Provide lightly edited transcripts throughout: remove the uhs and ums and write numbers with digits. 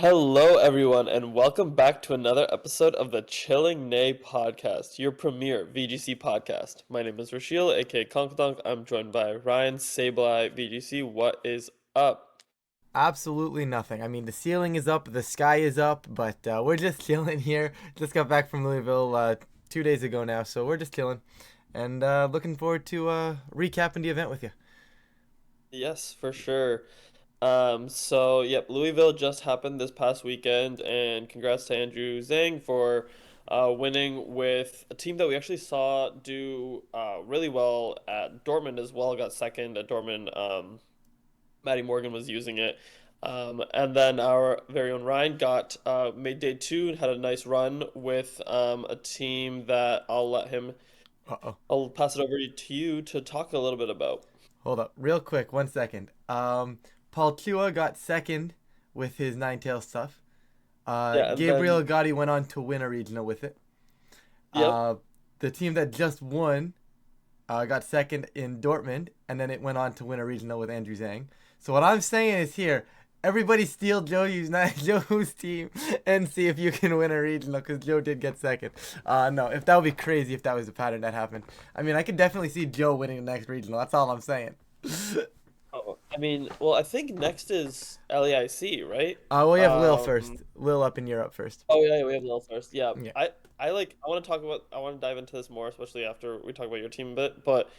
Hello, everyone, and welcome back to another episode of the Chilling Neigh Podcast, your premier VGC podcast. My name is Rashil, aka Conkdonk. I'm joined by Ryan Sableye, VGC. What is up? Absolutely nothing. I mean, the ceiling is up, the sky is up, but we're just chilling here. Just got back from Louisville 2 days ago now, so we're just chilling and looking forward to recapping the event with you. Yes, for sure. Yep, Louisville just happened this past weekend, and congrats to Andrew Zhang for winning with a team that we actually saw do really well at Dortmund as well. Got second at Dortmund. Matty Morgan was using it. And then our very own Ryan got made day two and had a nice run with a team that Uh oh. I'll pass it over to you to talk a little bit about. Hold up, real quick, 1 second. Paul Chua got second with his Ninetales stuff. Yeah, and Gabriel then Gotti went on to win a regional with it. yep. Uh, the team that just won got second in Dortmund, and then it went on to win a regional with Andrew Zhang. So what I'm saying is here, everybody steal Joe's team and see if you can win a regional because Joe did get second. No, if that would be crazy if that was the pattern that happened. I mean, I could definitely see Joe winning the next regional. That's all I'm saying. Oh, I mean, well, I think next is LAIC, right? We have Lil first. Lil up in Europe first. Oh yeah, we have Lil first. Yeah, Yeah. I want to talk about. I want to dive into this more, especially after we talk about your team a bit. But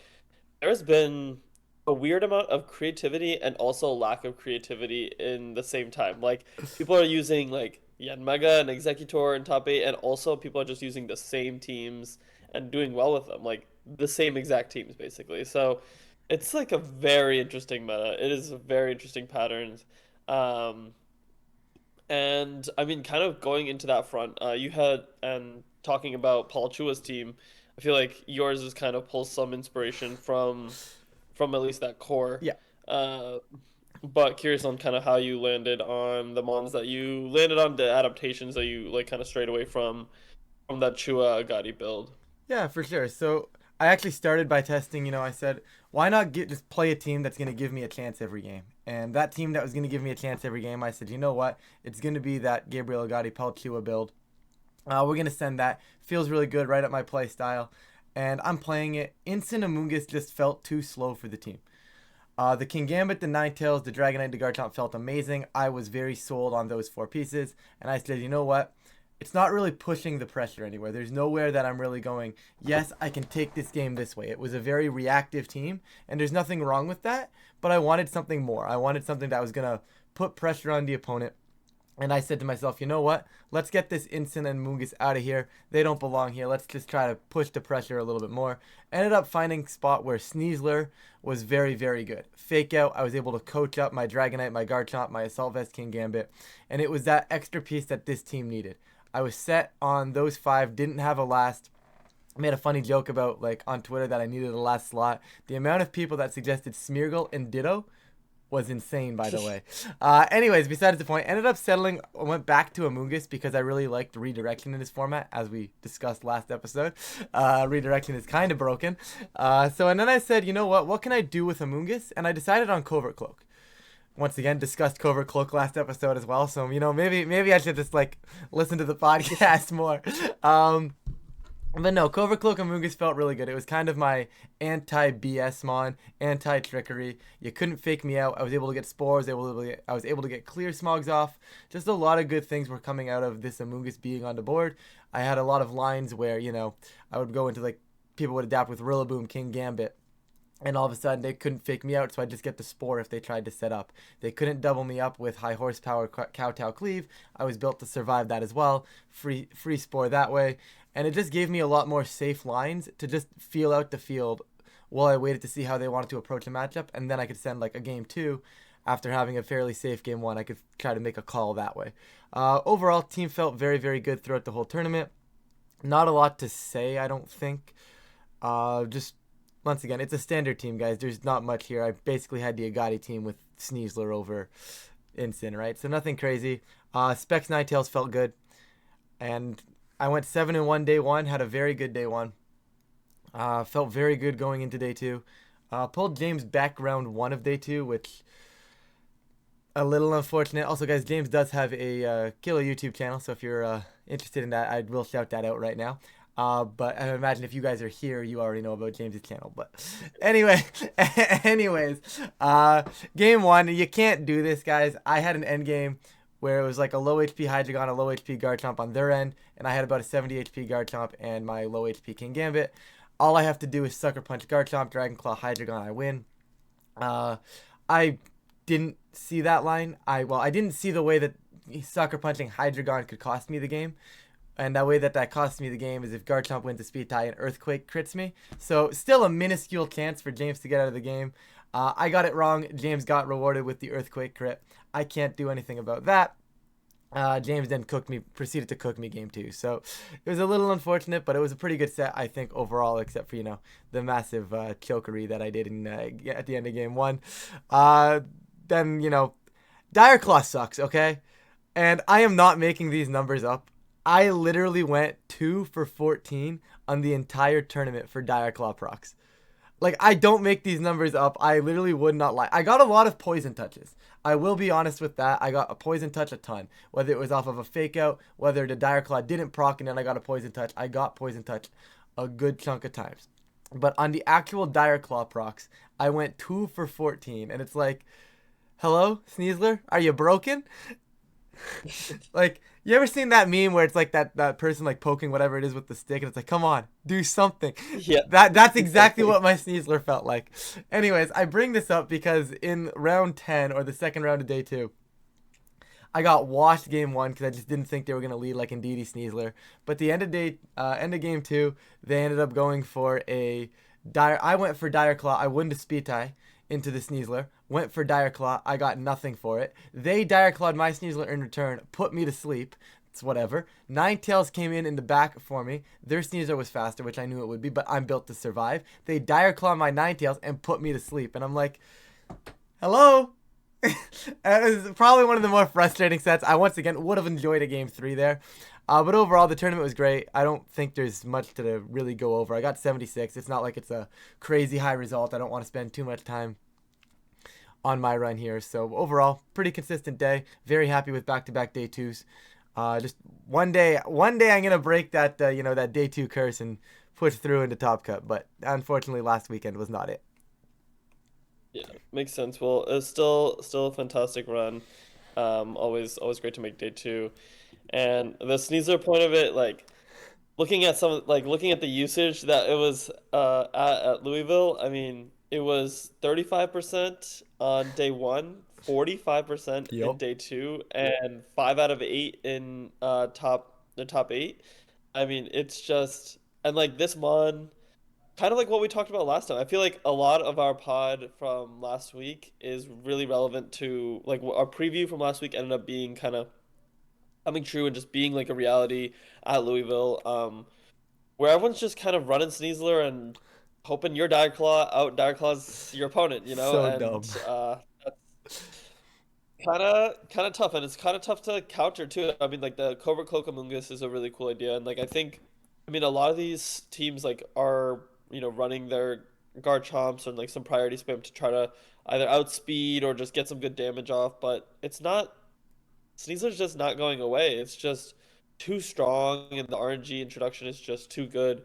there's been a weird amount of creativity and also lack of creativity in the same time. Like people are using like Yanmega and Executor and top eight, and also people are just using the same teams and doing well with them, like the same exact teams basically. So it's like a very interesting meta. It is a very interesting patterns. Um, and I mean, kind of going into that front, you had and talking about Paul Chua's team. I feel like yours is kind of pulls some inspiration from at least that core. Yeah. Uh, but curious on kind of how you landed on the mons that you landed on the adaptations that you like kind of strayed away from that Chua Agati build. Yeah, for sure. So I actually started by testing. I said, why not just play a team that's going to give me a chance every game? And that team that was going to give me a chance every game, I said, you know what? It's going to be that Gabriel Agati Pelchua build. We're going to send that. Feels really good, right up my play style. And I'm playing it. Instant Amoongus just felt too slow for the team. The King Gambit, the Ninetales, the Dragonite, the Garchomp felt amazing. I was very sold on those four pieces. And I said, you know what? It's not really pushing the pressure anywhere. There's nowhere that I'm really going, yes, I can take this game this way. It was a very reactive team, and there's nothing wrong with that, but I wanted something more. I wanted something that was going to put pressure on the opponent. And I said to myself, you know what? Let's get this Instant and Mungus out of here. They don't belong here. Let's just try to push the pressure a little bit more. Ended up finding a spot where Sneasler was very, very good. Fake out. I was able to coach up my Dragonite, my Garchomp, my Assault Vest, King Gambit. And it was that extra piece that this team needed. I was set on those five, didn't have a last. I made a funny joke about, like, on Twitter that I needed a last slot. The amount of people that suggested Smeargle and Ditto was insane, by the way. Anyways, besides the point, ended up settling, went back to Amoongus because I really liked redirection in this format, as we discussed last episode. Redirection is kind of broken. And then I said, you know what can I do with Amoongus? And I decided on Covert Cloak. Once again, discussed Covert Cloak last episode as well, so, maybe I should just, like, listen to the podcast more. But no, Covert Cloak Amoongus felt really good. It was kind of my anti-BS mon, anti-trickery. You couldn't fake me out. I was able to get spores. I was able to get clear smogs off. Just a lot of good things were coming out of this Amoongus being on the board. I had a lot of lines where, I would go into, like, people would adapt with Rillaboom, King Gambit. And all of a sudden, they couldn't fake me out, so I'd just get the spore if they tried to set up. They couldn't double me up with high horsepower Kowtow Cleave. I was built to survive that as well. Free spore that way. And it just gave me a lot more safe lines to just feel out the field while I waited to see how they wanted to approach a matchup. And then I could send like a game two after having a fairly safe game one. I could try to make a call that way. Overall, team felt very, very good throughout the whole tournament. Not a lot to say, I don't think. Just once again, it's a standard team, guys. There's not much here. I basically had the Agati team with Sneasler over Incin, right? So nothing crazy. Specs Ninetales felt good. And I went 7-1 day one, had a very good day one. Felt very good going into day two. Pulled James back round one of day two, which a little unfortunate. Also, guys, James does have a killer YouTube channel, so if you're interested in that, I will shout that out right now. But I imagine if you guys are here, you already know about James's channel. But anyway, anyways, game one, you can't do this, guys. I had an end game where it was like a low HP Hydreigon, a low HP Garchomp on their end, and I had about a 70 HP Garchomp and my low HP King Gambit. All I have to do is Sucker Punch Garchomp, Dragon Claw, Hydreigon, I win. I didn't see that line. I didn't see the way that Sucker Punching Hydreigon could cost me the game. And that way that costs me the game is if Garchomp wins a speed tie and Earthquake crits me. So still a minuscule chance for James to get out of the game. I got it wrong. James got rewarded with the Earthquake crit. I can't do anything about that. James then proceeded to cook me game two. So it was a little unfortunate, but it was a pretty good set, I think, overall, except for, the massive chokery that I did at the end of game one. Then, Dire Claw sucks, okay? And I am not making these numbers up. I literally went 2 for 14 on the entire tournament for Dire Claw procs. Like, I don't make these numbers up. I literally would not lie. I got a lot of poison touches. I will be honest with that. I got a poison touch a ton. Whether it was off of a fake out, whether the Dire Claw didn't proc and then I got a poison touch. I got poison touch a good chunk of times. But on the actual Dire Claw procs, I went 2 for 14. And it's like, hello, Sneasler? Are you broken? Like, you ever seen that meme where it's like that person like poking whatever it is with the stick and it's like, come on, do something. Yeah. That's exactly what my Sneasler felt like. Anyways, I bring this up because in round 10 or the second round of day 2, I got washed game 1 because I just didn't think they were gonna lead like Indeedee Sneasler. But the end of game 2, they ended up going for I went for Dire Claw. I won the speed tie into the Sneasler, went for Dire Claw, I got nothing for it. They Dire Clawed my Sneasler in return, put me to sleep. It's whatever. Ninetales came in the back for me. Their Sneasler was faster, which I knew it would be, but I'm built to survive. They Dire Claw my Ninetales and put me to sleep. And I'm like, hello? And it was probably one of the more frustrating sets. I once again would have enjoyed a game 3 there. But overall, the tournament was great. I don't think there's much to really go over. I got 76. It's not like it's a crazy high result. I don't want to spend too much time on my run here. So overall, pretty consistent day. Very happy with back-to-back day 2s. Just one day I'm gonna break that that day 2 curse and push through into Top Cut. But unfortunately, last weekend was not it. Yeah, makes sense. Well, it's still a fantastic run. Always great to make day 2. And the Sneasler point of it, like looking at the usage that it was at Louisville, I mean, it was 35% on day 1, 45% in Yep. day 2, and 5 out of 8 in the top 8. I mean, it's just and like this mon kind of like what we talked about last time. I feel like a lot of our pod from last week is really relevant to like our preview from last week ended up being kind of coming true and just being like a reality at Louisville, where everyone's just kind of running Sneasler and hoping your Dire Claws your opponent, So and dumb. that's kind of tough, and it's kind of tough to counter too. I mean, like the Covert Cloak Amoonguss is a really cool idea, and like I mean, a lot of these teams like are running their Garchomps and like some priority spam to try to either outspeed or just get some good damage off, but it's not Sneasler's just not going away. It's just too strong, and the RNG introduction is just too good.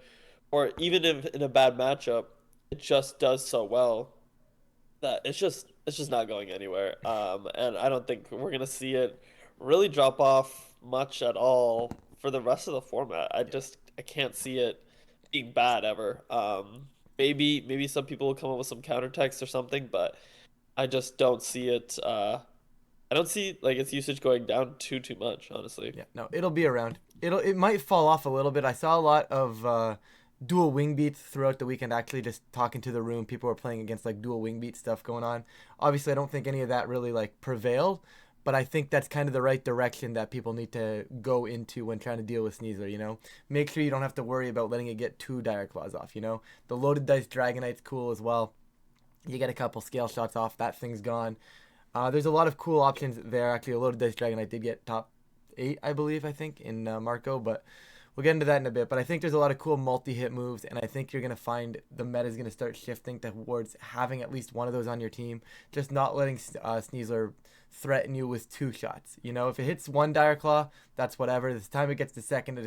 Or even if in a bad matchup, it just does so well that it's just not going anywhere. And I don't think we're gonna see it really drop off much at all for the rest of the format. I can't see it being bad ever. Maybe some people will come up with some counter text or something, but I just don't see it. I don't see like its usage going down too much, honestly. Yeah, no, it'll be around. It might fall off a little bit. I saw a lot of dual wing beats throughout the weekend. Actually, just talking to the room, people were playing against like dual wing beat stuff going on. Obviously, I don't think any of that really like prevailed, but I think that's kind of the right direction that people need to go into when trying to deal with Sneasler. Make sure you don't have to worry about letting it get two Dire Claws off. The loaded dice Dragonite's cool as well. You get a couple scale shots off, that thing's gone. There's a lot of cool options there. Actually, a loaded dice Dragonite did get top 8, I believe, in Marco, but we'll get into that in a bit. But I think there's a lot of cool multi-hit moves, and I think you're going to find the meta is going to start shifting towards having at least one of those on your team. Just not letting Sneasler threaten you with 2 shots. If it hits one Dire Claw, that's whatever. This time it gets to second,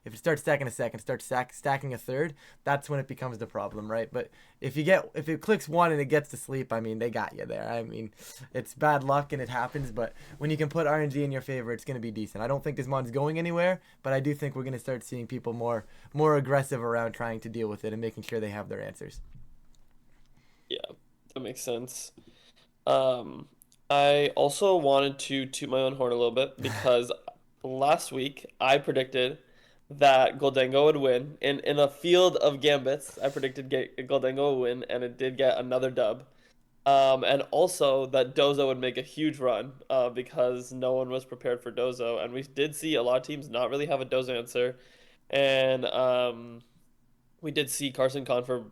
if it starts stacking a second, starts stacking a third, that's when it becomes the problem, right? But if it clicks one and it gets to sleep, I mean, they got you there. I mean, it's bad luck and it happens, but when you can put RNG in your favor, it's going to be decent. I don't think this mod's going anywhere, but I do think we're going to start seeing people more aggressive around trying to deal with it and making sure they have their answers. Yeah, that makes sense. Um, I also wanted to toot my own horn a little bit because last week I predicted that Goldango would win. In a field of gambits, I predicted Goldango would win, and it did get another dub. And also that Dozo would make a huge run because no one was prepared for Dozo. And we did see a lot of teams not really have a Dozo answer. And we did see Carson Confer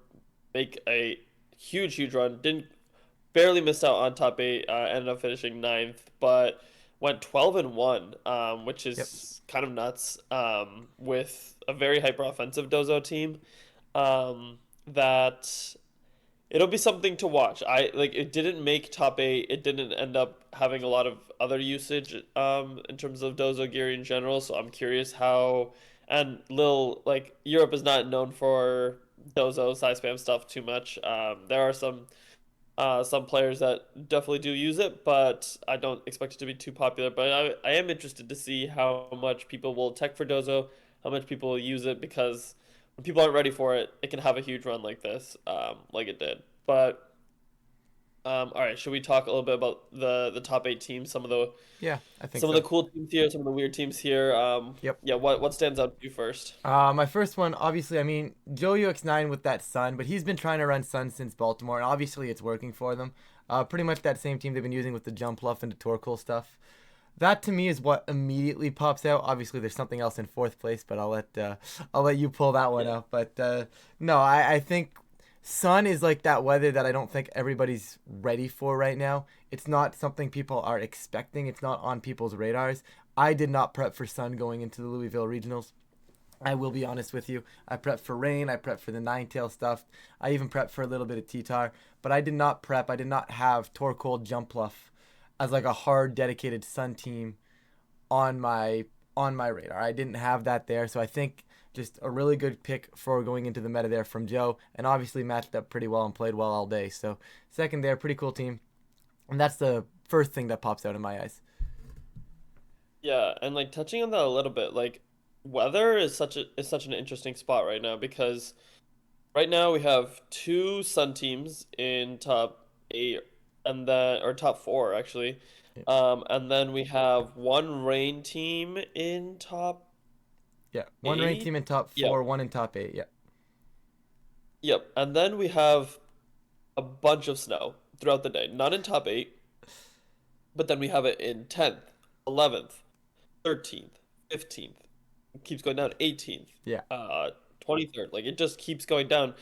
make a huge, huge run. Didn't barely missed out on top eight. Ended up finishing ninth, but went 12-1, which Yep. is kind of nuts. With a very hyper offensive Dozo team, that it'll be something to watch. I like it didn't make top eight. It didn't end up having a lot of other usage in terms of Dozo gear in general. So I'm curious how and Lil like Europe is not known for Dozo side spam stuff too much. There are some players that definitely do use it, but I don't expect it to be too popular. But I am interested to see how much people will tech for Dozo, how much people will use it, because when people aren't ready for it, it can have a huge run like this, like it did. But all right, should we talk a little bit about the top eight teams? Yeah, I think Some of the so. cool teams here, some of the weird teams here. Yep. Yeah, what stands out to you first? My first one, obviously, I mean, Joe UX9 with that Sun, but he's been trying to run Sun since Baltimore, and obviously it's working for them. Pretty much that same team they've been using with the Jump Luff and the Torkoal stuff. That to me is what immediately pops out. Obviously, there's something else in fourth place, but I'll let you pull that one Yeah, up. But no, I think sun is like that weather that I don't think everybody's ready for right now. It's not something people are expecting. It's not on people's radars. I did not prep for sun going into the Louisville regionals. I will be honest with you. I prepped for rain. I prepped for the Ninetail stuff. I even prepped for a little bit of T-Tar. But I did not prep. I did not have Torkoal Jumpluff as like a hard dedicated Sun team on my radar. I didn't have that there. So I think just a really good pick for going into the meta there from Joe. And obviously matched up pretty well and played well all day. So second there, pretty cool team. And that's the first thing that pops out in my eyes. yeah, and like touching on that a little bit, like weather is such an interesting spot right now because right now we have two Sun teams in top eight, and then or top four actually, Yeah. and then we have one Rain team in top Yeah. One ranked eight. team in top Yep, four, one in top eight. Yeah. yep, and then we have a bunch of snow throughout the day. Not in top eight, but then we have it in 10th, 11th, 13th, 15th. It keeps going down. 18th, Yeah. 23rd. Like it just keeps going down,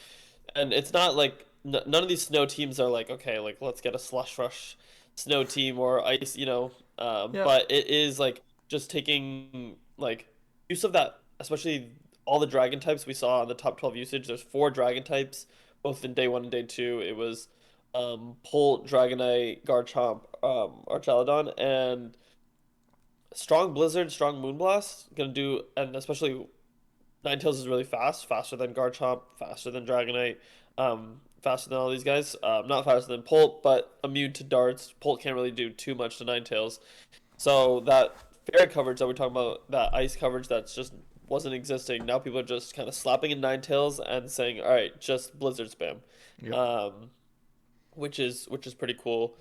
and it's not like none of these snow teams are like okay, like let's get a slush rush snow team or ice, Yeah. but it is like just taking like use of that, especially all the dragon types we saw on the top 12 usage. There's four dragon types, both in day one and day two. It was Polt, Dragonite, Garchomp, Archaludon, and strong Blizzard, strong Moonblast. Gonna do, and especially Ninetales is really fast, faster than Garchomp, faster than Dragonite, faster than all these guys. Not faster than Polt, but immune to darts. Polt can't really do too much to Ninetales. So that fairy coverage that we're talking about, that ice coverage that's just wasn't existing. Now people are just kind of slapping in Ninetales and saying, "All right, just Blizzard spam," Yep. um, which is pretty cool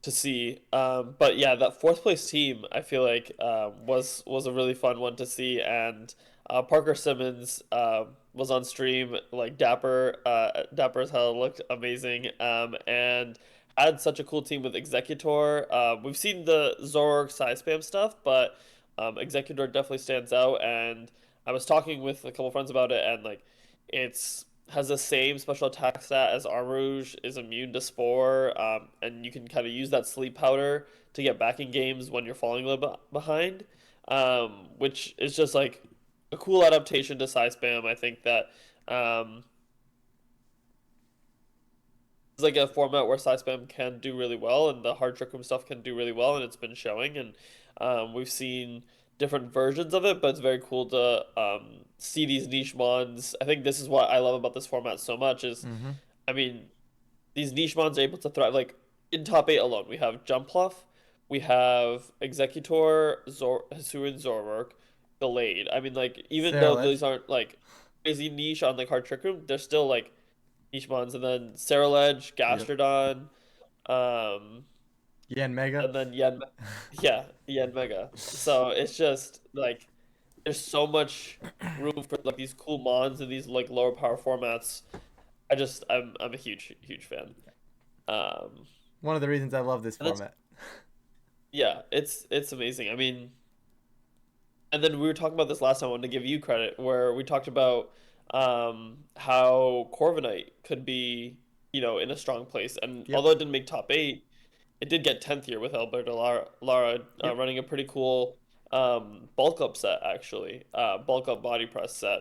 to see. But yeah, that fourth place team I feel like was a really fun one to see, and Parker Simmons was on stream like dapper as hell, looked amazing, and had such a cool team with Executor. We've seen the Zorg side spam stuff, but Executor definitely stands out, and I was talking with a couple friends about it, and like it's has the same special attack stat as Armrouge, is immune to Spore, and you can kind of use that sleep powder to get back in games when you're falling a little bit behind, which is just like a cool adaptation to Psy Spam. I think that um, it's like a format where side spam can do really well, and the hard trick room stuff can do really well, and it's been showing. And we've seen different versions of it, but it's very cool to see these niche mons. I think this is what I love about this format so much is, Mm-hmm. I mean, these niche mons are able to thrive. Like in top eight alone, we have Jumpluff, we have Executor, Hisuian Zorwerk, Delayed. I mean, like even Sarah though Ledge. these aren't like crazy niche on like hard trick room, they're still like niche mons. And then Ledge, Yep. Gastrodon, um, Yen Mega. and then yeah, Yen Mega. So it's just like there's so much room for like these cool mons and these like lower power formats. I'm a huge fan. Um, One of the reasons I love this and that's format. yeah, it's amazing. I mean, and then we were talking about this last time. I wanted to give you credit where we talked about how Corviknight could be, in a strong place. And Yep. although it didn't make top eight, it did get 10th here with Alberto Lara Yep. running a pretty cool bulk up set actually, bulk up body press set.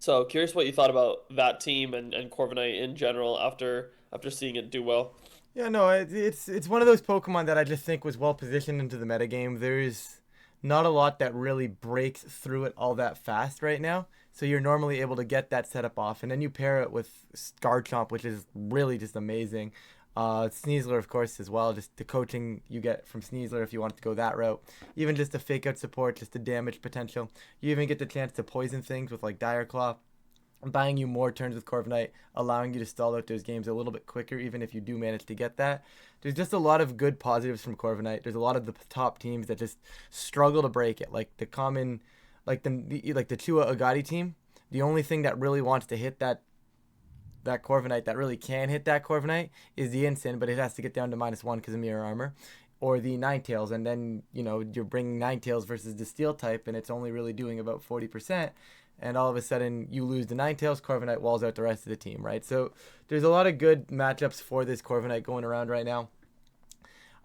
So curious what you thought about that team and Corviknight in general after seeing it do well. Yeah, no, it's one of those Pokemon that I just think was well positioned into the metagame. There's not a lot that really breaks through it all that fast right now. So you're normally able to get that setup off, and then you pair it with Garchomp, which is really just amazing. Sneasler, of course, as well. Just the coaching you get from Sneasler if you want to go that route. Even just the fake out support, just the damage potential. You even get the chance to poison things with like Dire Claw, buying you more turns with Corviknight, allowing you to stall out those games a little bit quicker, even if you do manage to get that. There's just a lot of good positives from Corviknight. There's a lot of the top teams that just struggle to break it, like the common, like the Chua Agati team. The only thing that really wants to hit that Corviknight that really can hit that Corviknight is the Incin, but it has to get down to -1 because of mirror armor. Or the Ninetales, and then you're bringing Ninetales versus the Steel type, and it's only really doing about 40%, and all of a sudden you lose the Ninetales, Corviknight walls out the rest of the team, right? So there's a lot of good matchups for this Corviknight going around right now.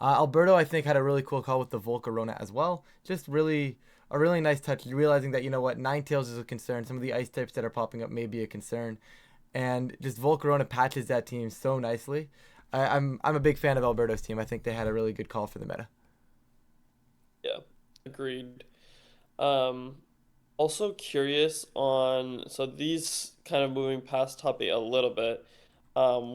Alberto, I think, had a really cool call with the Volcarona as well. Just really a really nice touch, realizing that Ninetales is a concern. Some of the ice types that are popping up may be a concern, and just Volcarona patches that team so nicely. I'm a big fan of Alberto's team. I think they had a really good call for the meta. Yeah, agreed. Um, Also curious on so these kind of moving past top eight a little bit.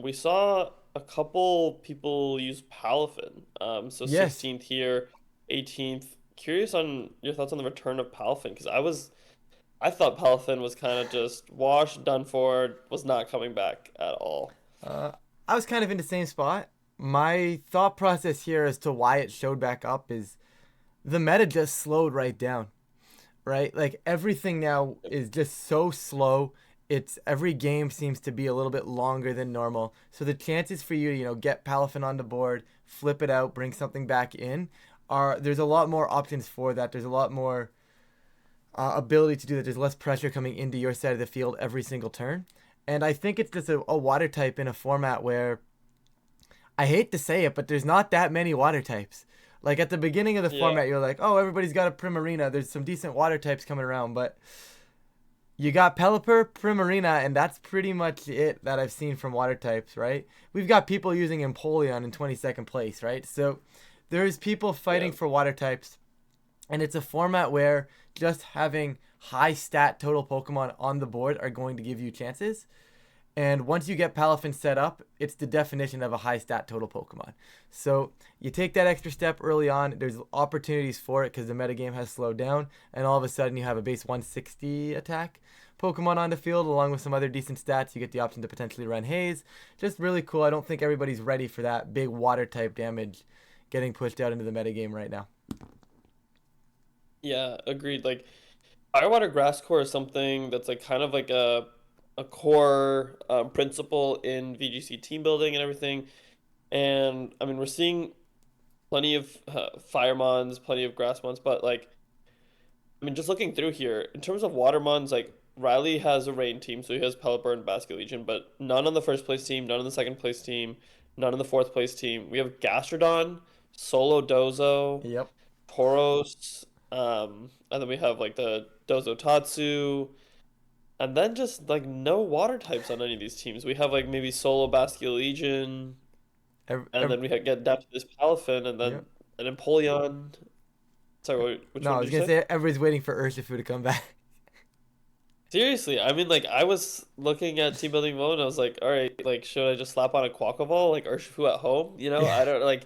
We saw a couple people use Palafin. So Yes, 16th here, 18th. Curious on your thoughts on the return of Palafin because I thought Palafin was kind of just washed, done for, was not coming back at all. uh, I was kind of in the same spot. My thought process here as to why it showed back up is the meta just slowed right down, right? Like everything now is just so slow. It's every game seems to be a little bit longer than normal. So the chances for you to, get Palafin on the board, flip it out, bring something back in, are there's a lot more options for that. There's a lot more ability to do that. There's less pressure coming into your side of the field every single turn. And I think it's just a water type in a format where I hate to say it, but there's not that many water types. Like at the beginning of the Yeah, format, you're like, oh, everybody's got a Primarina. There's some decent water types coming around, but you got Pelipper, Primarina, and that's pretty much it that I've seen from water types, right? We've got people using Empoleon in 22nd place, right? So there's people yeah, fighting for water types, and it's a format where just having high stat total Pokemon on the board are going to give you chances. And once you get Palafin set up, it's the definition of a high stat total Pokemon. So you take that extra step early on. There's opportunities for it because the metagame has slowed down, and all of a sudden you have a base 160 attack Pokemon on the field along with some other decent stats. You get the option to potentially run Haze. Just really cool. I don't think everybody's ready for that big water type damage getting pushed out into the metagame right now. yeah, agreed. Like Firewater Grass Core is something that's like kind of like a core principle in VGC team building and everything. And I mean, we're seeing plenty of Firemons, plenty of Grassmons, but like, I mean, just looking through here, in terms of Watermons, like Riley has a rain team, so he has Pelipper and Basket Legion, but none on the first place team, none on the second place team, none on the fourth place team. We have Gastrodon, Solo Dozo, Yep. Tauros, and then we have like the Dozo Tatsu. And then just like no water types on any of these teams. We have like maybe Solo Bascullegion, Legion, Every, and every, then we get down to this Palafin, and yeah. then an Empoleon. Sorry, which No, one I did was you gonna say? say everybody's waiting for Urshifu to come back. Seriously, I mean, like I was looking at team building mode, and I was like, all right, like should I just slap on a Quackaball like Urshifu at home? Yeah. I don't like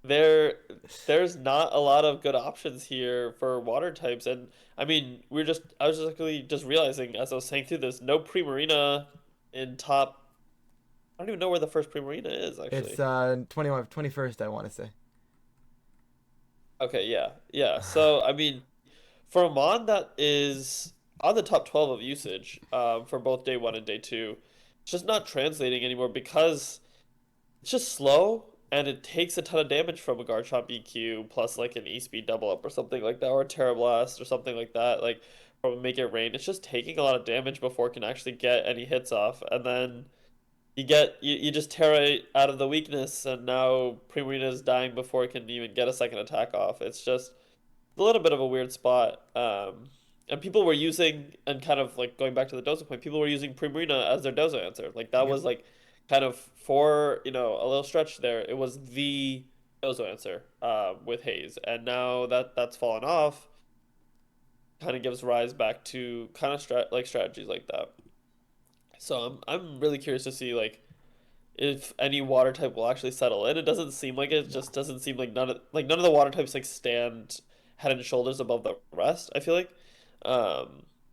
there. There's not a lot of good options here for water types, and I mean, I was just actually just realizing as I was saying through this, no Primarina in top. I don't even know where the first Primarina is It's actually. 21st, I want to say. Okay, yeah, yeah. So I mean, for a mod that is on the top 12 of usage, for both day one and day two, it's just not translating anymore because it's just slow and it takes a ton of damage from a Garchomp EQ plus like an E-Speed double up or something like that, or a Terra Blast or something like that, like from a Make It Rain. It's just taking a lot of damage before it can actually get any hits off, and then you just Terra it out of the weakness, and now Primarina is dying before it can even get a second attack off. It's just a little bit of a weird spot. And people were using, and kind of like going back to the Doza point, people were using Primarina as their Doza answer. Like that Yep. was like kind of for, a little stretch there. It was the Doza answer with Haze. And now that that's fallen off, kind of gives rise back to kind of strategies like that. So I'm really curious to see like if any water type will actually settle in. It doesn't seem like it. No. Just doesn't seem like none of the water types like stand head and shoulders above the rest. I feel like,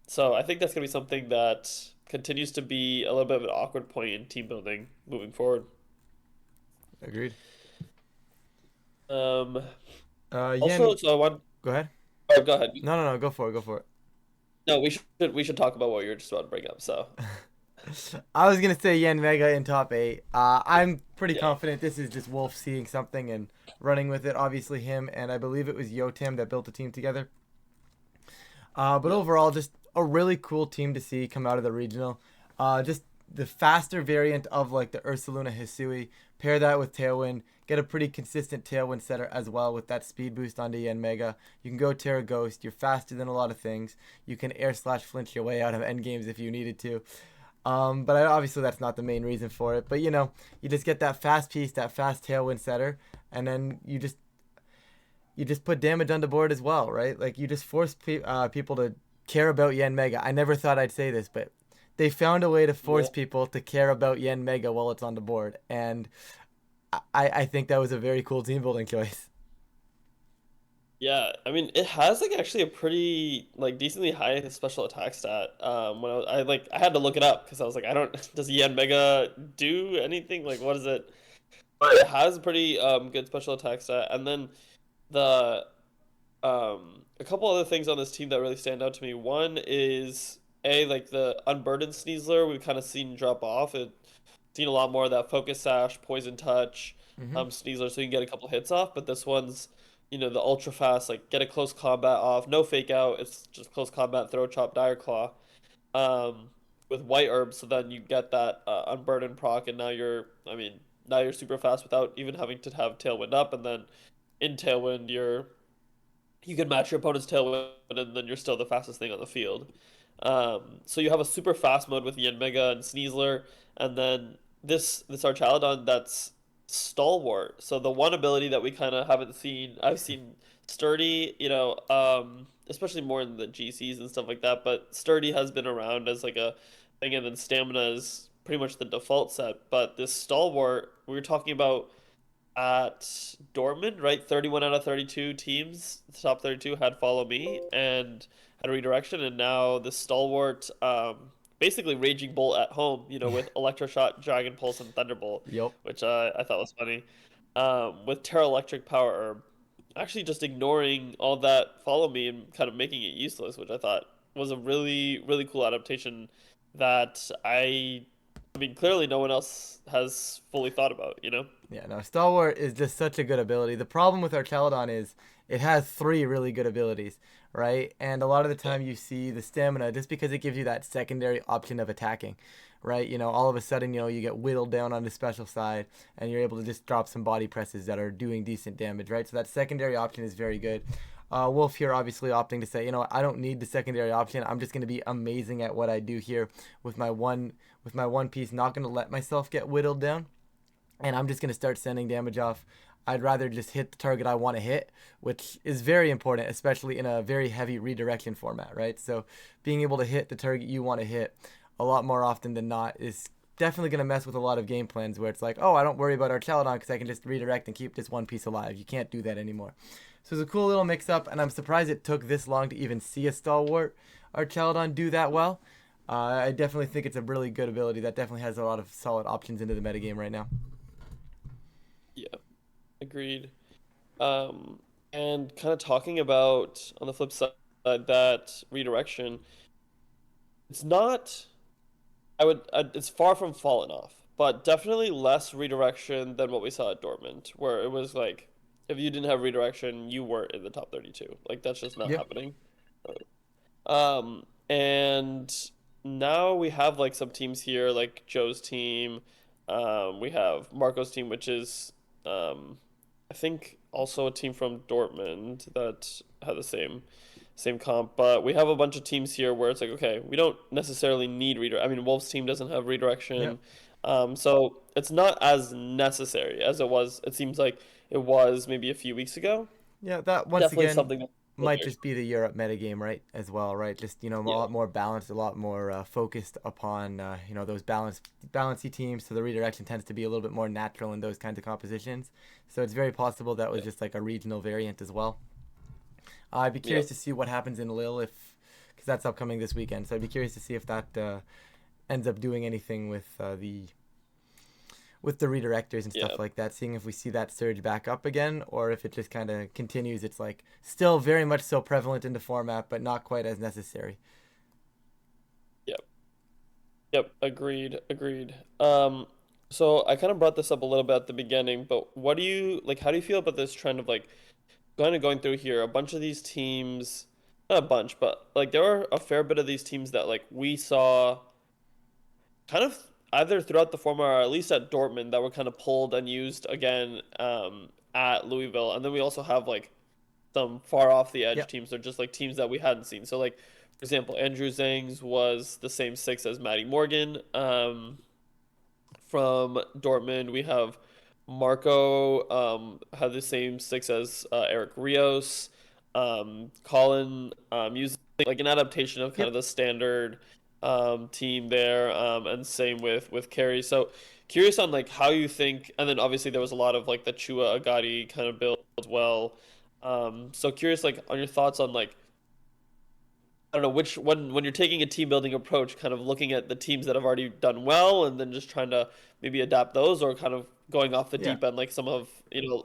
so I think that's gonna be something that continues to be a little bit of an awkward point in team building moving forward. Agreed. Um, Yen, also, so I want. go ahead. Oh, go ahead. No, no, no. Go for it. Go for it. No, we should talk about what you were just about to bring up. So I was gonna say Yen Mega in top eight. I'm pretty yeah, confident this is just Wolf seeing something and running with it. Obviously him and I believe it was Yotam that built the team together. But yeah, overall, just a really cool team to see come out of the regional. Just the faster variant of like the Ursaluna Hisui. Pair that with Tailwind. Get a pretty consistent Tailwind setter as well with that speed boost onto Yen Mega. You can go Terra Ghost. You're faster than a lot of things. You can air slash flinch your way out of end games if you needed to. But obviously that's not the main reason for it. But you just get that fast piece, that fast Tailwind setter, and then you just put damage on the board as well, right? Like you just force people to care about Yen Mega. I never thought I'd say this, but they found a way to force yeah. people to care about Yen Mega while it's on the board, and I think that was a very cool team building choice. Yeah, I mean, it has like actually a pretty like decently high special attack stat. When I had to look it up because I was like, I don't does Yen Mega do anything? Like, what is it? But it has a pretty good special attack stat, and then the a couple other things on this team that really stand out to me. One is like the Unburdened Sneasler we've kind of seen drop off. It seen a lot more of that Focus Sash, Poison Touch, Hmm. Sneasler, so you can get a couple hits off. But this one's, the ultra fast, like get a close combat off, no fake out. It's just close combat, throw chop, dire claw, um, with white herb. So then you get that unburdened proc, and now you're super fast without even having to have tailwind up. And then in tailwind, you can match your opponent's tailwind, and then you're still the fastest thing on the field. So you have a super fast mode with Yen Mega and Sneasler, and then this Archaludon that's stalwart. So the one ability that we kind of haven't seen, I've seen Sturdy, especially more in the GCs and stuff like that. But Sturdy has been around as like a thing, and then Stamina is pretty much the default set. But this stalwart, we were talking about at Dortmund, right? 31 out of 32 teams, the top 32 had Follow Me and had Redirection, and now the stalwart, basically Raging Bolt at home, with Electroshot, Dragon Pulse, and Thunderbolt, Yep. which I thought was funny. With Terra Electric Power Herb, actually just ignoring all that Follow Me and kind of making it useless, which I thought was a really, really cool adaptation that I mean, clearly no one else has fully thought about. Yeah, no, Stalwart is just such a good ability. The problem with Archaludon is it has three really good abilities, right? And a lot of the Yeah. time you see the stamina just because it gives you that secondary option of attacking, right? All of a sudden, you get whittled down on the special side and you're able to just drop some body presses that are doing decent damage, right? So that secondary option is very good. Wolf here obviously opting to say, you know what, I don't need the secondary option. I'm just going to be amazing at what I do here with my one piece. Not going to let myself get whittled down, and I'm just going to start sending damage off. I'd rather just hit the target I want to hit, which is very important, especially in a very heavy redirection format, right? So being able to hit the target you want to hit a lot more often than not is definitely going to mess with a lot of game plans where it's like, oh, I don't worry about Archelodon because I can just redirect and keep this one piece alive. You can't do that anymore. So it's a cool little mix-up, and I'm surprised it took this long to even see a Stalwart Archelodon do that well. I definitely think it's a really good ability that definitely has a lot of solid options into the metagame right now. Yeah, agreed. Um, and kind of talking about on the flip side that redirection, it's not. It's far from falling off, but definitely less redirection than what we saw at Dortmund, where it was like if you didn't have redirection, you weren't in the top 32. Like that's just not Yep. happening. And now we have like some teams here, like Joe's team. We have Marco's team, which is, I think, also a team from Dortmund that had the same comp. But we have a bunch of teams here where it's like, okay, we don't necessarily need redirect. I mean, Wolf's team doesn't have redirection, Yep. so it's not as necessary as it was. It seems like it was maybe a few weeks ago. Yeah, that once Definitely again something that's might here. just be the Europe metagame, right? As well, right? Just a Yeah, lot more balanced, a lot more focused upon those balancy teams. So the redirection tends to be a little bit more natural in those kinds of compositions. So it's very possible that was yeah, just like a regional variant as well. I'd be yeah. curious to see what happens in Lille if, because that's upcoming this weekend. So I'd be curious to see if that ends up doing anything with the redirectors and Yeah. stuff like that, seeing if we see that surge back up again or if it just kind of continues. It's like still very much so prevalent in the format, but not quite as necessary. Yep. Yep. Agreed. Agreed. So I kind of brought this up a little bit at the beginning, but what do you like? How do you feel about this trend of like kind of going through here? A bunch of these teams, not a bunch, but like there are a fair bit of these teams that like we saw kind of either throughout the format or at least at Dortmund that were kind of pulled and used again at Louisville, and then we also have like some far off the edge Yep. teams. They're just like teams that we hadn't seen. So like for example, Andrew Zangs was the same six as Matty Morgan. From Dortmund, we have Marco had the same six as Eric Rios. Colin using like an adaptation of kind of Yep. the standard team there, and same with Carey. So curious on like how you think, and then obviously there was a lot of like the Chua Agati kind of build as well. So curious like on your thoughts on like I don't know which when you're taking a team building approach, kind of looking at the teams that have already done well and then just trying to maybe adapt those, or kind of going off the Yeah. deep end like some of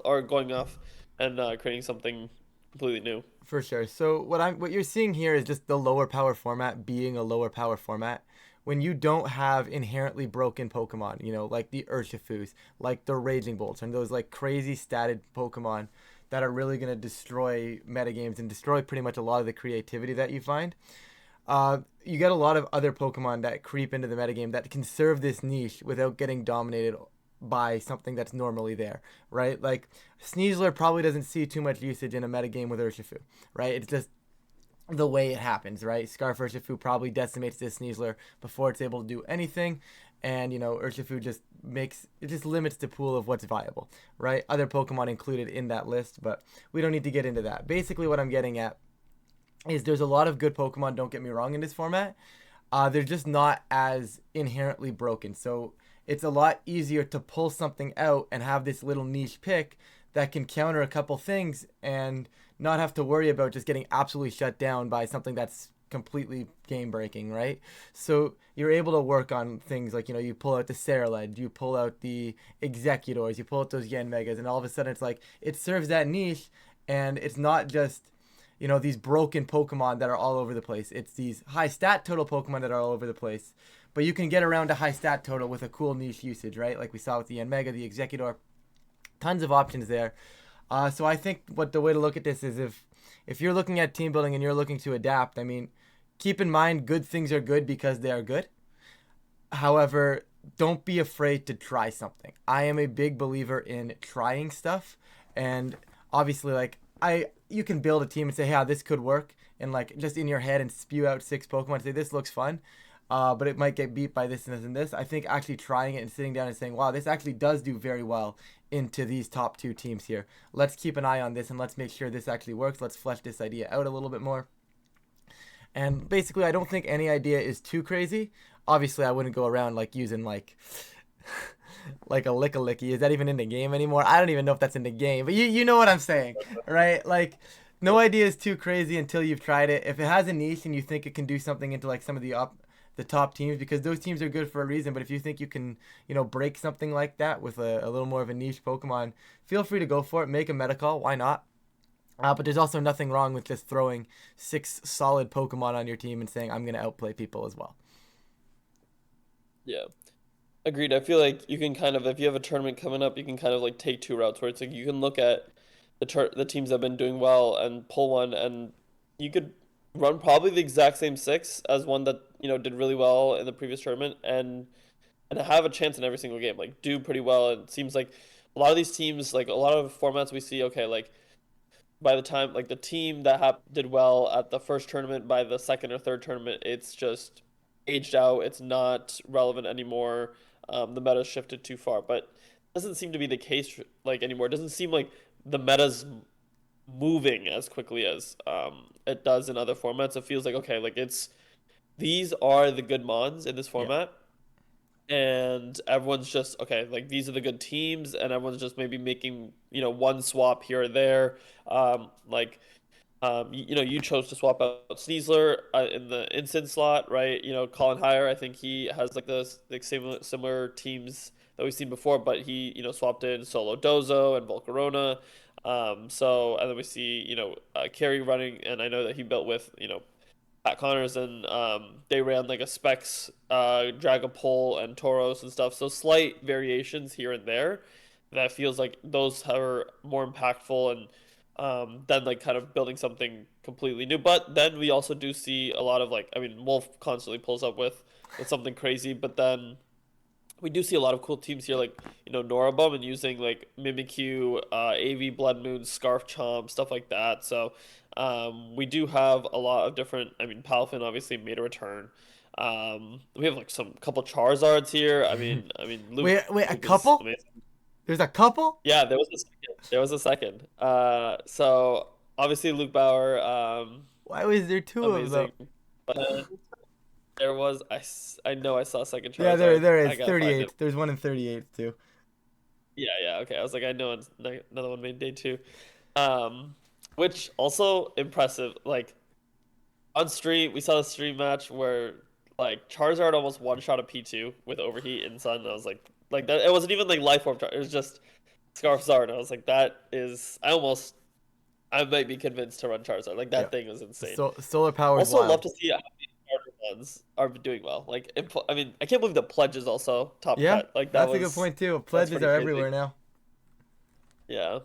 or going off and creating something completely new. For sure. So what you're seeing here is just the lower power format being a lower power format. When you don't have inherently broken Pokemon, like the Urshifus, like the Raging Bolts, and those like crazy statted Pokemon that are really gonna destroy metagames and destroy pretty much a lot of the creativity that you find. You get a lot of other Pokemon that creep into the metagame that can serve this niche without getting dominated by something that's normally there, right? Like Sneasler probably doesn't see too much usage in a metagame with Urshifu, right? It's just the way it happens, right? Scarf Urshifu probably decimates this Sneasler before it's able to do anything, and Urshifu just limits the pool of what's viable, right? Other Pokemon included in that list, but we don't need to get into that. Basically, what I'm getting at is there's a lot of good Pokemon. Don't get me wrong in this format. They're just not as inherently broken. So it's a lot easier to pull something out and have this little niche pick that can counter a couple things and not have to worry about just getting absolutely shut down by something that's completely game breaking, right? So you're able to work on things like, you pull out the Cerulean, you pull out the Executors, you pull out those Yen Megas, and all of a sudden it's like it serves that niche, and it's not just these broken Pokemon that are all over the place. It's these high stat total Pokemon that are all over the place. But you can get around a high stat total with a cool niche usage, right? Like we saw with the Mega, the Executor. Tons of options there. So I think what the way to look at this is if you're looking at team building and you're looking to adapt, I mean, keep in mind good things are good because they are good. However, don't be afraid to try something. I am a big believer in trying stuff, and obviously, like I you can build a team and say, yeah, this could work, and like just in your head and spew out 6 Pokemon and say this looks fun, but it might get beat by this and this and this. I think actually trying it and sitting down and saying, wow, this actually does do very well into these top 2 teams here. Let's keep an eye on this and let's make sure this actually works. Let's flesh this idea out a little bit more. And basically, I don't think any idea is too crazy. Obviously, I wouldn't go around like using like like a lick-a-licky. Is that even in the game anymore? I don't even know if that's in the game, but you know what I'm saying, right? Like, no idea is too crazy until you've tried it. If it has a niche and you think it can do something into like some of the top teams, because those teams are good for a reason. But if you think you can, break something like that with a little more of a niche Pokemon, feel free to go for it. Make a meta call. Why not? But there's also nothing wrong with just throwing 6 solid Pokemon on your team and saying, I'm going to outplay people as well. Yeah. Agreed. I feel like you can kind of, if you have a tournament coming up, you can kind of like take two routes where it's like you can look at the teams that have been doing well and pull one, and you could run probably the exact same six as one that did really well in the previous tournament, and have a chance in every single game. Like do pretty well. It seems like a lot of these teams, like a lot of formats we see, okay, like by the time like the team that did well at the first tournament, by the second or third tournament, it's just aged out. It's not relevant anymore. The meta shifted too far, but it doesn't seem to be the case like anymore. It doesn't seem like the meta's moving as quickly as it does in other formats. It feels like okay, like it's these are the good mons in this Yeah. format, and everyone's just okay, like these are the good teams, and everyone's just maybe making one swap here or there. Like you chose to swap out Sneasler in the instant slot, right? Colin Hire, I think he has like the like similar teams that we've seen before, but he swapped in Solo Dozo and Volcarona. So and then we see Carey running, and I know that he built with Pat Connors, and they ran like a Specs, Dragapult, and Tauros and stuff. So slight variations here and there. That feels like those are more impactful and than like kind of building something completely new. But then we also do see a lot of like I mean Wolf constantly pulls up with something crazy, but then we do see a lot of cool teams here, like Norabum and using like Mimikyu, AV Blood Moon, Scarf Chomp, stuff like that. So we do have a lot of different. I mean, Palafin obviously made a return. We have like some couple Charizards here. I mean, Wait, a Luke is couple? amazing. There's a couple? Yeah, there was a second. There was a second. So obviously Luke Bauer, Why was there two of them? amazing. But there was I know I saw a second Yeah, there Charizard. there I is. gotta find it. 38. There's one in 38 too. Yeah, yeah, okay. I was like, I know another one made day two. Um, which also impressive. Like on stream, we saw the stream match where like Charizard almost one shot a P2 with overheat in Sun. And I was like that. It wasn't even like life form. It was just Scarf Zard. I was like, that is. I might be convinced to run Charizard. Like Yeah. that thing was insane. Solar power is Also, love wild. to see how many starter ones are doing well. Like, I mean, I can't believe the pledge is also top Yeah, cut. Like that's a good point too. that's Pledges pretty are crazy. everywhere now. Yeah.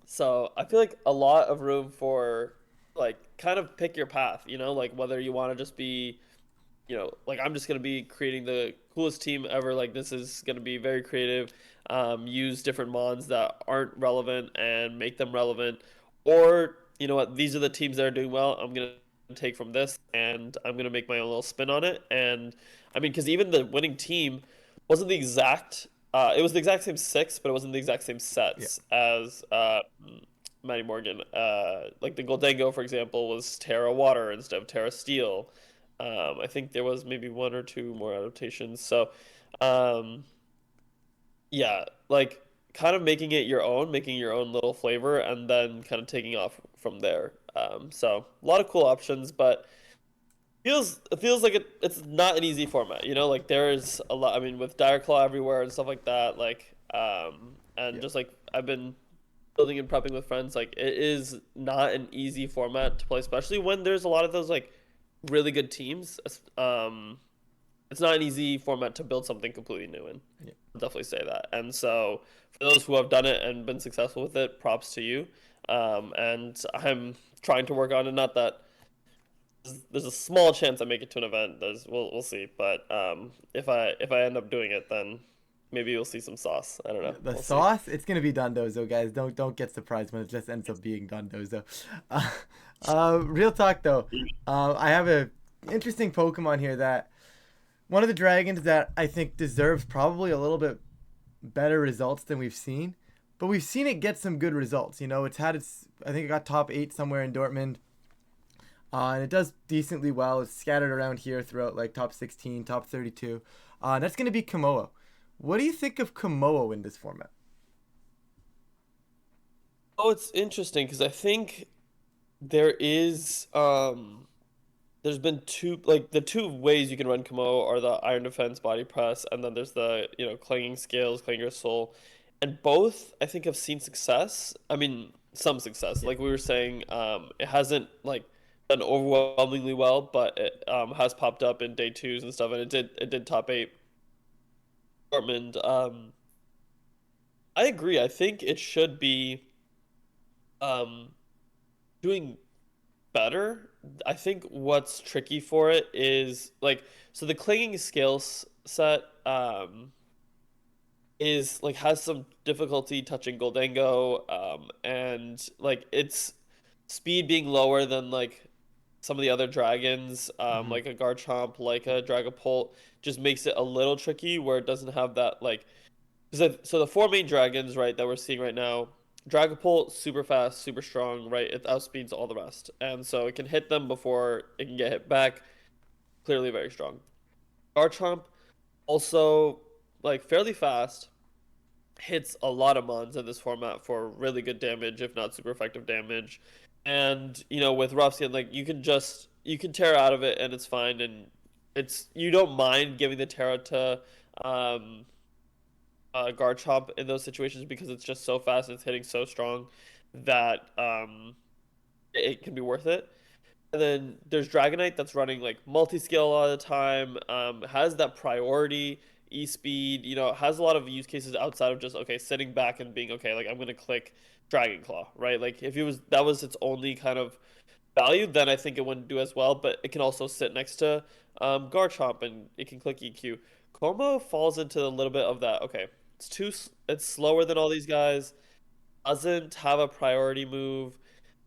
So I feel like a lot of room for like kind of pick your path, like whether you want to just be, like I'm just gonna be creating the coolest team ever. Like this is gonna be very creative. Use different mons that aren't relevant and make them relevant. Or you know what, these are the teams that are doing well. I'm gonna take from this and I'm gonna make my own little spin on it. And I mean, because even the winning team wasn't the exact it was the exact same six, but it wasn't the exact same Yeah. sets as Matty Morgan. Like the Goldango, for example, was Terra Water instead of Terra Steel. I think there was maybe one or two more adaptations. So, um, yeah, like kind of making it your own, making your own little flavor, and then kind of taking off from there. So a lot of cool options, but it feels like it's not an easy format, like there's a lot. I mean, with Dire Claw everywhere and stuff like that, like and Yeah. just like I've been building and prepping with friends, like it is not an easy format to play, especially when there's a lot of those like really good teams. It's not an easy format to build something completely new in. Yeah. I'll definitely say that. And so for those who have done it and been successful with it, props to you. And I'm trying to work on it. Not that there's a small chance I make it to an event. We'll see. But if I end up doing it, then maybe you'll see some sauce. I don't know. The We'll see. sauce, it's gonna be Dundozo, guys. Don't get surprised when it just ends up being Dundozo. Uh, real talk though, I have a interesting Pokemon here that one of the dragons that I think deserves probably a little bit better results than we've seen, but we've seen it get some good results. You know, it's had its I think it got top 8 somewhere in Dortmund, and it does decently well. It's scattered around here throughout like top 16, top 32. That's gonna be Komodo. What do you think of Komodo in this format? Oh, it's interesting because I think there is there's been two like the two ways you can run Kamo are the Iron Defense body press and then there's the clanging scales, clanging soul, and both I think have seen success. I mean some success. Yeah. Like we were saying, it hasn't like done overwhelmingly well, but it has popped up in day twos and stuff, and it did top eight Dortmund. I agree. I think it should be um doing better. I think what's tricky for it is like so the clinging scales set is like has some difficulty touching Goldango and like its speed being lower than like some of the other dragons Mm-hmm. like a Garchomp, like a Dragapult just makes it a little tricky where it doesn't have that like so the four main dragons, right, that we're seeing right now, Dragapult, super fast, super strong, right? It outspeeds all the rest. And so it can hit them before it can get hit back. Clearly very strong. Garchomp, also like fairly fast, hits a lot of mons in this format for really good damage, if not super effective damage. And, with rough skin, like you can tear out of it and it's fine and it's you don't mind giving the Terra to um Garchomp in those situations because it's just so fast and it's hitting so strong that it can be worth it. And then there's Dragonite that's running like multi-scale a lot of the time, has that priority, E-speed, has a lot of use cases outside of just, okay, sitting back and being, okay, like I'm going to click Dragon Claw, right? Like if that was its only kind of value, then I think it wouldn't do as well, but it can also sit next to Garchomp and it can click EQ. Como falls into a little bit of that, okay, it's slower than all these guys, doesn't have a priority move,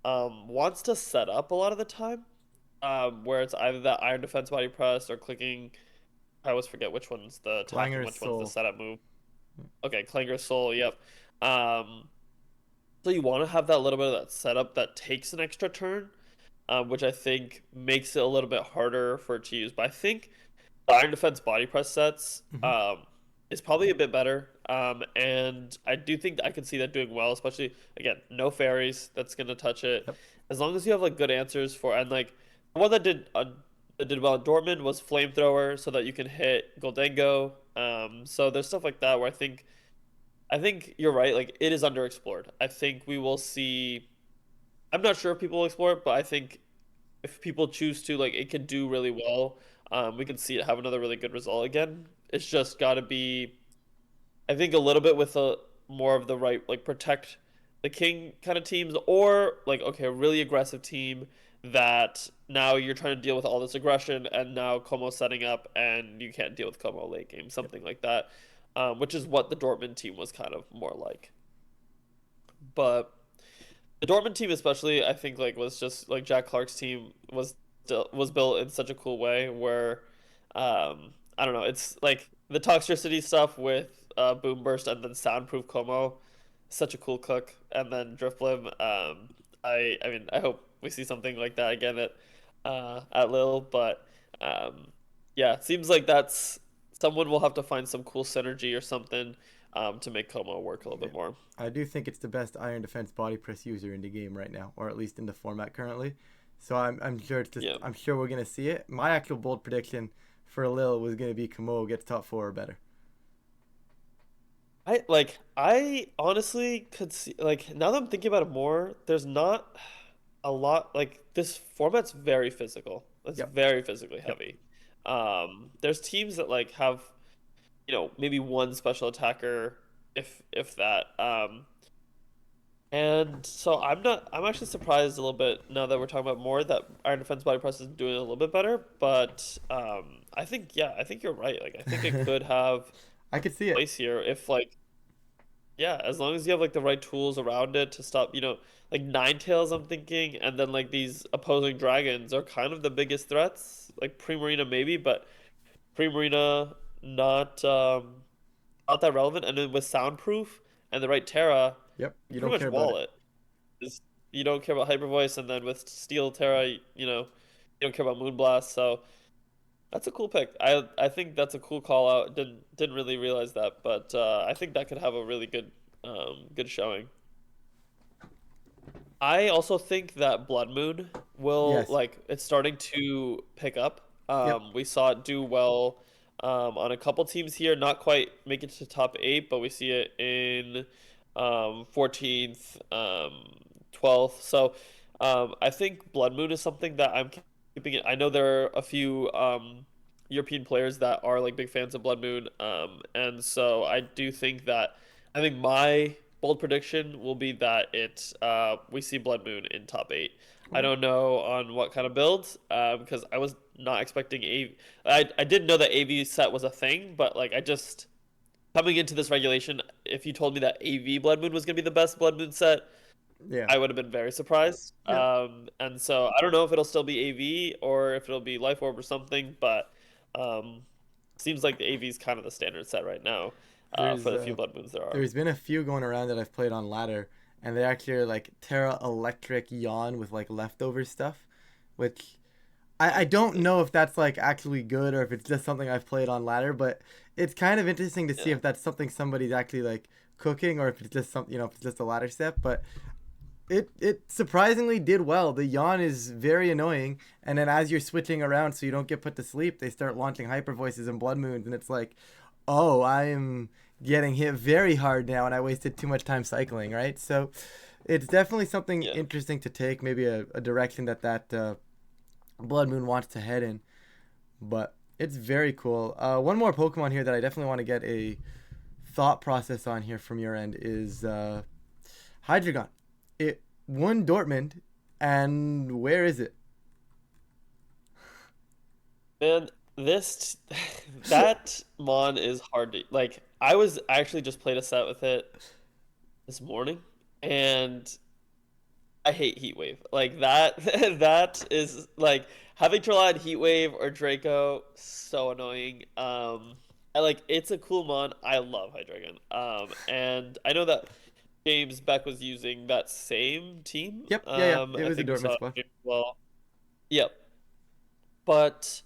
wants to set up a lot of the time, where it's either that Iron Defense body press or clicking. I always forget which one's the attack and Clanger's which one's the Soul. setup move. Okay, Clanger Soul, yep. Um, so you want to have that little bit of that setup that takes an extra turn, which I think makes it a little bit harder for it to use. But I think the Iron Defense body press sets Mm-hmm. is probably a bit better. And I do think I could see that doing well, especially again, no fairies that's gonna touch it. Yep. As long as you have like good answers for and like the one that did well in Dortmund was Flamethrower, so that you can hit Goldango. So there's stuff like that where I think you're right. Like it is underexplored. I think we will see. I'm not sure if people will explore it, but I think if people choose to, like, it could do really well. We can see it have another really good result again. It's just got to be, I think, a little bit with a more of the right, like, protect the king kind of teams, or like, okay, a really aggressive team that now you're trying to deal with all this aggression, and now Como's setting up, and you can't deal with Como late game, Yep. something like that, which is what the Dortmund team was kind of more like. But the Dortmund team, especially, I think like was just like Jack Clark's team was built in such a cool way where, I don't know, it's like the toxicity stuff with Boom Burst and then Soundproof Como, such a cool cook, and then Drifblim. I mean, I hope we see something like that again at Lille, but um, yeah, it seems like that's someone will have to find some cool synergy or something to make Como work a little Yeah. bit more. I do think it's the best Iron Defense body press user in the game right now, or at least in the format currently. So I'm sure Yeah. I'm sure we're gonna see it. My actual bold prediction for Lil was gonna be Komodo gets top 4 or better. I honestly could see like now that I'm thinking about it more, there's not a lot like this format's very physical. It's Yep. very physically Yep. heavy. There's teams that like have, maybe one special attacker if that. And so I'm actually surprised a little bit now that we're talking about more that Iron Defense Body Press is doing a little bit better, but I think yeah, I think you're right. Like I think it could have I could see it. place here if like yeah, as long as you have like the right tools around it to stop, like Ninetales I'm thinking, and then like these opposing dragons are kind of the biggest threats. Like Primarina maybe, but Primarina not not that relevant. And then with Soundproof and the right Terra, Yep, you you pretty don't much care about wall it. it. You don't care about Hyper Voice, and then with Steel Terra, you don't care about Moonblast. So that's a cool pick. I think that's a cool call out. Didn't really realize that, but I think that could have a really good showing. I also think that Blood Moon will Yes. like it's starting to pick up. Yep. We saw it do well on a couple teams here, not quite make it to top eight, but we see it in 14th, 12th. So I think Blood Moon is something that I'm keeping it. I know there are a few European players that are like big fans of Blood Moon, and so I do think that I think my bold prediction will be that we see Blood Moon in top eight. I Ooh. don't know on what kind of build, because I was not expecting a. I didn't know that AV set was a thing, but like I just coming into this regulation, if you told me that AV Blood Moon was gonna be the best Blood Moon set, Yeah. I would have been very surprised. Yep. And so I don't know if it'll still be AV or if it'll be Life Orb or something, but um, seems like the AV is kind of the standard set right now, for There's the few Blood Moons there are. there's been a few going around that I've played on ladder, and they actually are like Terra Electric Yawn with like leftover stuff, which I don't know if that's like actually good or if it's just something I've played on ladder, but it's kind of interesting to see Yeah. if that's something somebody's actually like cooking or if it's just some if it's just a ladder step. But it surprisingly did well. The yawn is very annoying, and then as you're switching around so you don't get put to sleep, they start launching hyper voices and blood moons, and it's like, oh, I am getting hit very hard now, and I wasted too much time cycling, right? So it's definitely something Yeah. interesting to take, maybe a direction that blood moon wants to head in. But it's very cool. One more Pokemon here that I definitely want to get a thought process on here from your end is Hydreigon. It won Dortmund, and where is it? Man, this that Mon is hard to like. I was actually just played a set with it this morning, and I hate Heat Wave. Like that that is like having to rely on Heat Wave or Draco, so annoying. I like it's a cool mon. I love Hydreigon. And I know that James Beck was using that same team. Yep, yeah, yeah. It I was a think we Dortmund saw squad. it well. Yep. But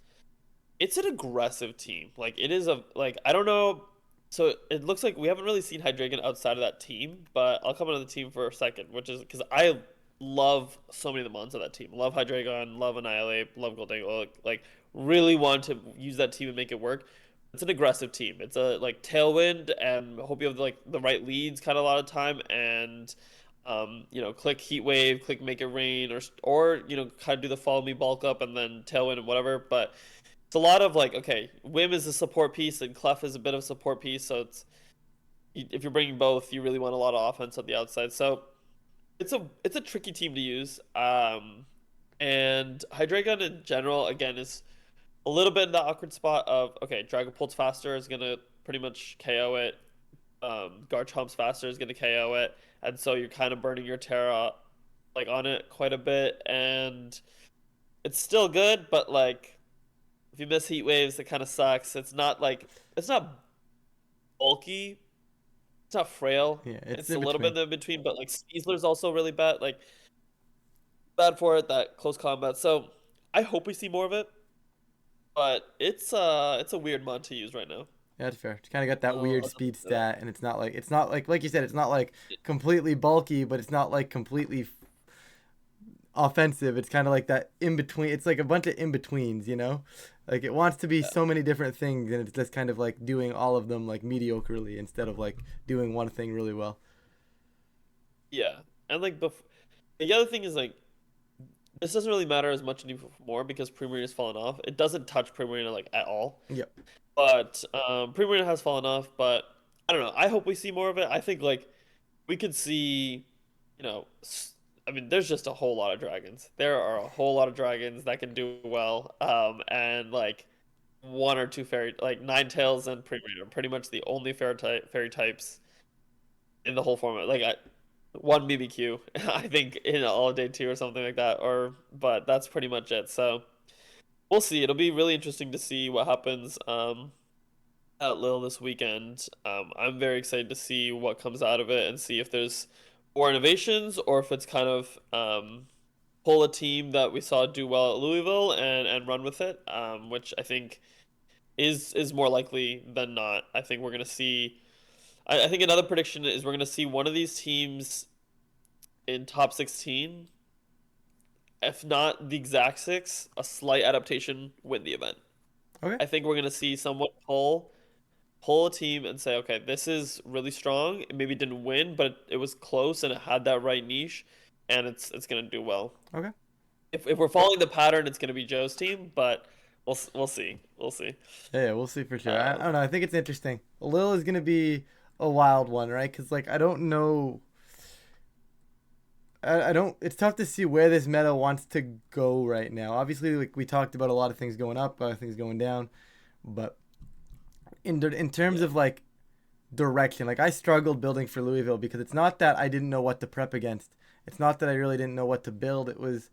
it's an aggressive team. Like it is a like I don't know. So it looks like we haven't really seen Hydreigon outside of that team, but I'll come onto the team for a second, which is because I love so many of the mons of that team. Love Hydreigon, love Annihilate, love Goldangle. Like really want to use that team and make it work. It's an aggressive team. It's a like tailwind, and hope you have like the right leads kind of a lot of time, and click Heat Wave, click Make It Rain, or kind of do the Follow Me bulk up and then tailwind and whatever. But it's a lot of like, okay, Wim is a support piece and Clef is a bit of a support piece, so if you're bringing both, you really want a lot of offense on the outside. So it's a tricky team to use. And Hydreigon in general, again, is a little bit in the awkward spot of okay, Dragapult's faster is gonna pretty much KO it. Garchomp's faster is gonna KO it, and so you're kind of burning your Terra like on it quite a bit, and it's still good, but like if you miss heat waves, it kind of sucks. It's not bulky, it's not frail. Yeah, it's It's a in little bit between. in the between, but like Sneasler's also really bad, like bad for it that close combat. So I hope we see more of it, but it's a weird mod to use right now. Yeah, that's fair. It's kind of got that weird I'll speed just say that. stat, and it's not like you said, it's not like completely bulky, but it's not like completely offensive. It's kind of like that in between. It's like a bunch of in betweens, you know. Like it wants to be Yeah, so many different things, and it's just kind of like doing all of them like mediocrely instead of like doing one thing really well. yeah, and like the other thing is like this doesn't really matter as much anymore because Primarina's fallen off. It doesn't touch Primarina like at all. Yep. But Primarina has fallen off, but I don't know. I hope we see more of it. I think like we could see, you know, I mean, there's just a whole lot of dragons. There are a whole lot of dragons that can do well. And like one or two fairy like Ninetales and Premier, pretty much the only fairy types in the whole format. Like one BBQ, I think in all day two or something like that. Or but that's pretty much it. So we'll see. It'll be really interesting to see what happens at Lille this weekend. I'm very excited to see what comes out of it and see if there's more innovations or if it's kind of pull a team that we saw do well at Louisville and run with it, which I think is more likely than not. I think we're gonna see. I think another prediction is we're gonna see one of these teams in top 16, if not the exact six, a slight adaptation win the event. Okay. I think we're gonna see someone pull a team and say, okay, this is really strong. It maybe didn't win, but it was close and it had that right niche, and it's gonna do well. Okay. If we're following the pattern, it's gonna be Joe's team, but we'll see. We'll see. Yeah, we'll see for sure. I Um, don't know. I think it's interesting. Lil is gonna be a wild one, right? Because like I don't know. I don't. It's tough to see where this meta wants to go right now. Obviously, like we talked about a lot of things going up, a lot of things going down, but in terms yeah, of like direction, like I struggled building for Louisville because it's not that I didn't know what to prep against. It's not that I really didn't know what to build. It was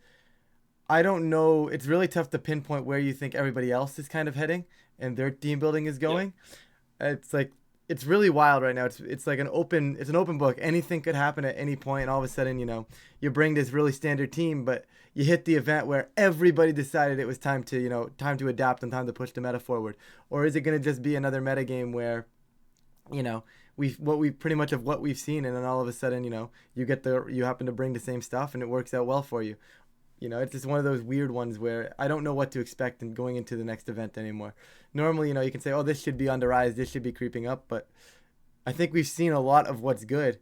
I don't know. It's really tough to pinpoint where you think everybody else is kind of heading and their team building is yeah, going. It's like it's really wild right now. It's like an open book. Anything could happen at any point, and all of a sudden, you bring this really standard team, but you hit the event where everybody decided it was time to time to adapt and time to push the meta forward. Or is it going to just be another meta game where you know we pretty much of what we've seen, and then all of a sudden you happen to bring the same stuff and it works out well for you. It's just one of those weird ones where I don't know what to expect in going into the next event anymore. Normally, you can say, oh, this should be on the rise, this should be creeping up, but I think we've seen a lot of what's good.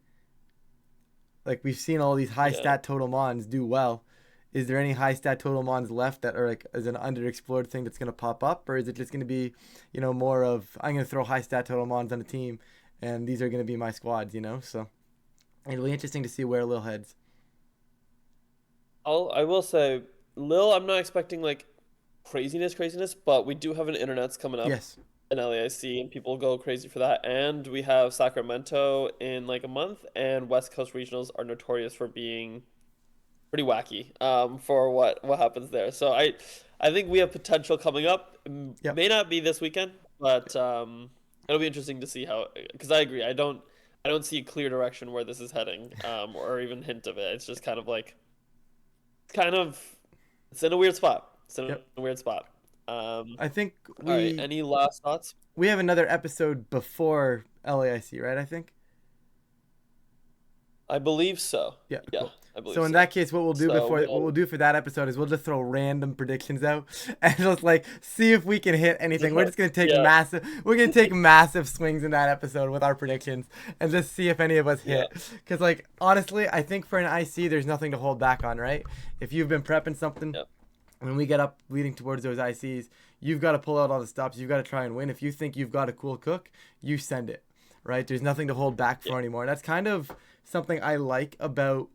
Like we've seen all these high yeah. stat total mons do well. Is there any high stat total mons left that are like as an underexplored thing that's gonna pop up, or is it just gonna be, more of I'm gonna throw high stat total mons on a team, and these are gonna be my squads. So it'll be interesting to see where Lil heads. I will say, Lil, I'm not expecting like craziness, but we do have an internet's coming up Yes. in LAIC, and people go crazy for that. And we have Sacramento in like a month, and West Coast regionals are notorious for being pretty wacky for what happens there. So I think we have potential coming up. Yep. May not be this weekend, but it'll be interesting to see how. Because I agree, I don't see a clear direction where this is heading, or even hint of it. It's just kind of it's in a weird spot. It's in Yep. a weird spot. Um, I think all right. we Any last thoughts? we have another episode before LAIC, right? I think. I believe so. Yeah, Yeah, cool. I believe So in so. that case, what we'll do So before what we'll do for that episode is we'll just throw random predictions out and just like see if we can hit anything. We're just gonna take yeah, massive swings in that episode with our predictions and just see if any of us yeah, hit. Because like honestly, I think for an IC, there's nothing to hold back on, right? If you've been prepping something, yeah, when we get up leading towards those ICs, you've got to pull out all the stops. You've got to try and win. If you think you've got a cool cook, you send it, right? There's nothing to hold back yeah, for anymore. That's kind of something I like about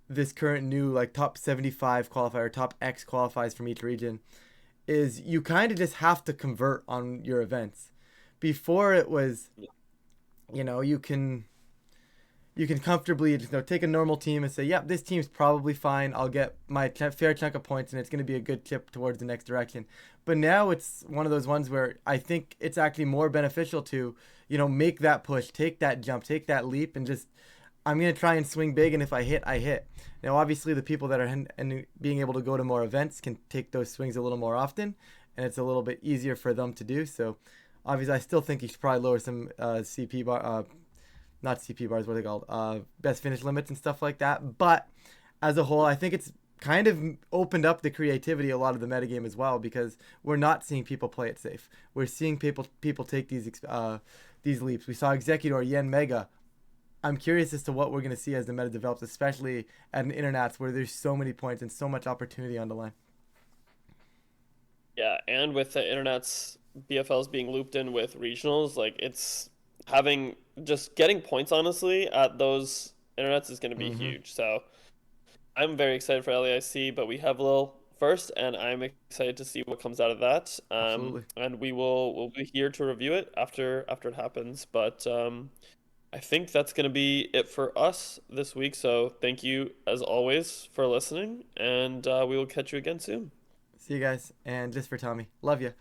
this current new like top 75 qualifier, top X qualifies from each region, is you kind of just have to convert on your events. Before it was, yeah, you know, you can comfortably just take a normal team and say, yep, this team's probably fine. I'll get my fair chunk of points and it's going to be a good chip towards the next direction. But now it's one of those ones where I think it's actually more beneficial to, make that push, take that jump, take that leap, and just, I'm going to try and swing big. And if I hit, I hit. Now, obviously, the people that are and being able to go to more events can take those swings a little more often, and it's a little bit easier for them to do. So, obviously, I still think you should probably lower some CP bar, not CP bars, what are they called? Best finish limits and stuff like that. But as a whole, I think it's kind of opened up the creativity a lot of the metagame as well because we're not seeing people play it safe. We're seeing people take these leaps. We saw Executor, Yen Mega. I'm curious as to what we're going to see as the meta develops, especially at an internets where there's so many points and so much opportunity on the line. yeah. And with the internet's BFLs being looped in with regionals, like it's having just getting points honestly at those internets is going to be Mm-hmm. huge. So I'm very excited for LAIC, but we have a little first, and I'm excited to see what comes out of that. Absolutely. And we'll be here to review it after it happens. But I think that's gonna be it for us this week. So thank you as always for listening, and we will catch you again soon. See you guys. And just for Tommy, love you.